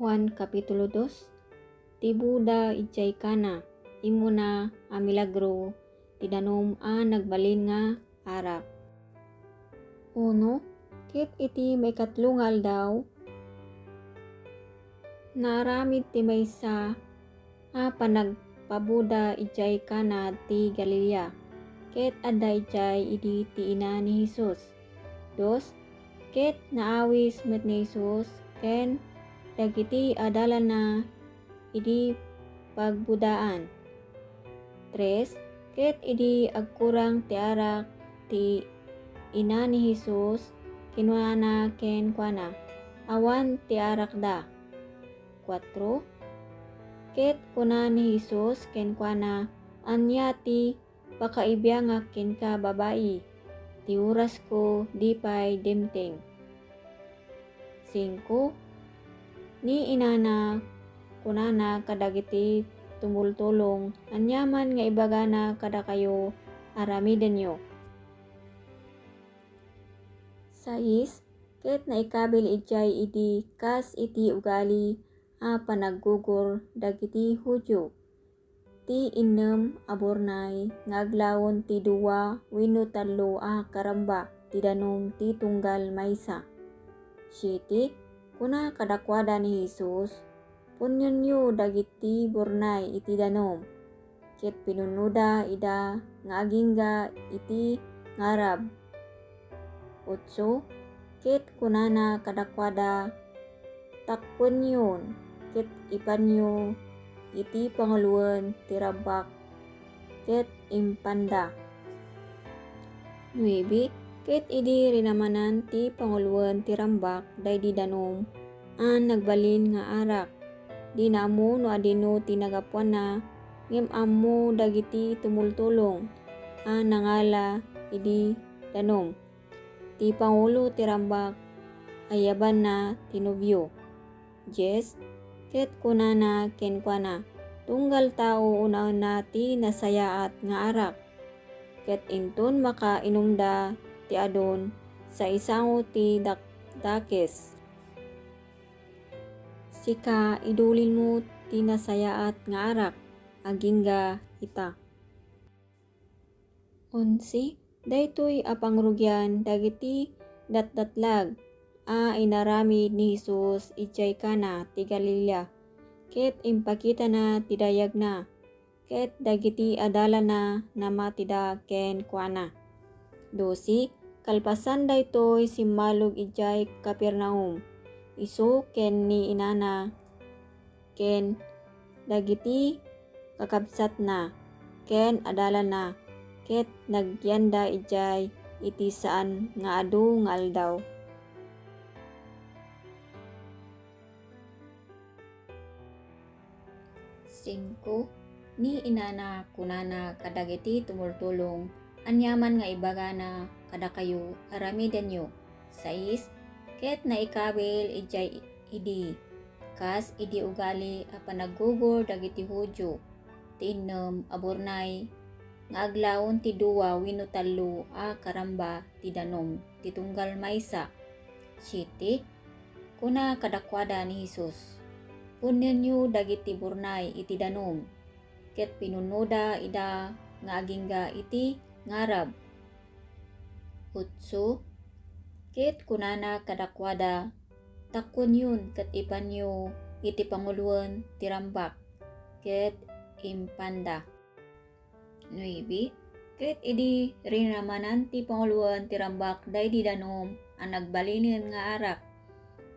Juan Kapitulo 2. Ti Buda ijay kana, imo na a milagro, tidanom a nagbalin nga arak. Uno, ket iti maikatlong aldaw, naaramid ti maysa a panagpabuda ijay kana ti Galilea, ket adda ijay idi ti ina ni Jesus. Dos, ket naawis met ni Jesus ken dagiti adalan na idi pagbudaan. 3. Ket idi agkurang ti arak ti ina ni Jesus kinuana ken kuana, awan ti arak da. 4. Ket kuna ni Jesus ken kuana, anya ti pakaibiyangak ken ka babai, ti oras ko di pay dimteng. 5. Ni inana kunana kadagiti tumultulong, anyaman nga ibagana kada kayo aramiden nyo. 6. Ket naikabil ijay idi kas iti ugali a panaggugur dagiti Hudyo. Ti innem aburnay nga aglawon ti 2 wenno 3 a karamba ti danom ti tunggal maysa. 7. Kuna kadakwada ni Jesus, punyon yu dagiti burnay iti danom, ket pinunuda ida nga agingga iti ngarab. 8. Ket kunana kadakwada, takkwen yun, ket ipanyo iti panguluan ti rambak, ket impanda. 9. Ket idi rinamanan ti panguluan ti rambak daydi danom an nagbalin nga arak. Di na amo no adino ti nagapuan na, ngem amo dagiti tumultulong a nangala idi danom. Ti pangulo ti rambak ayaban na tinubyo. 10. Ket kunana ken kuana, tunggal tao unaon na ti nasayaat nga arak, ket inton maka inumda ti adon sa isango ti dakdakes. Sika idulin mo ti nasayaat nga arak, agingga ita. 11. Daytoy a pangrugyan dagiti datdatlag a inaramid ni Jesus ijay kana ti Galilea, ket impakita na ti dayag na, ket dagiti adalan na namatida ken kuana. 12. Kalpasan daytoy simmalog ijay Capernaum, isu ken ni inana ken dagiti kakabsat na ken adalan na, ket nagyanda ijay iti saan nga adu nga aldaw. Singko, ni inana kunana kadagiti tumultulong, anyaman nga ibagana kada kayo aramiden nyo. 6. Ket naikabil ijay idi kas idi ugali a panaggugur dagiti Hudyo. Ti innem aburnay nga aglawon ti 2 wenno 3 a karamba ti danom ti tunggal maysa. 7. Kuna kadakwada ni Jesus, punyon yu dagiti burnay iti danom, ket pinunuda ida nga agingga iti ngarab. 8. Ket kunana kadakwada, takkwen yun ket ipanyo iti panguluan ti rambak, ket impanda. 9. Ket idi rinamanan ti panguluan ti rambak daydi danom ang nagbalinin nga arak.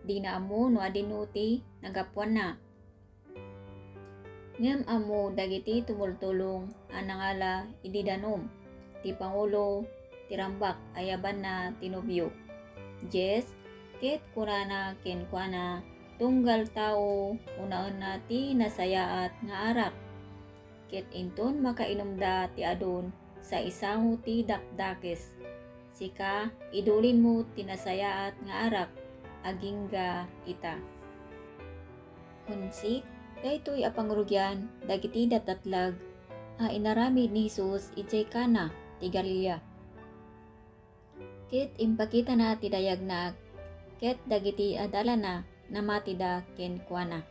Di na amo no adino ti nagapuan na, ngem amo dagiti tumultulong ang nangala idi danom. Ti pangulo ti rambak ayaban na tinubyo. 10. Ket kunana ken kuana, tunggal tao unaon na ti nasayaat nga arak, ket inton makainumda ti adon sa isango ti dakdakes. Sika idulin mo ti nasayaat nga arak, agingga ita. 11. Daytoy a pangrugyan dagiti datdatlag a inaramid ni Jesus ijay kana ti Galilea, ket impakita na ti dayag na, ket dagiti adalan na namatida kenkuana.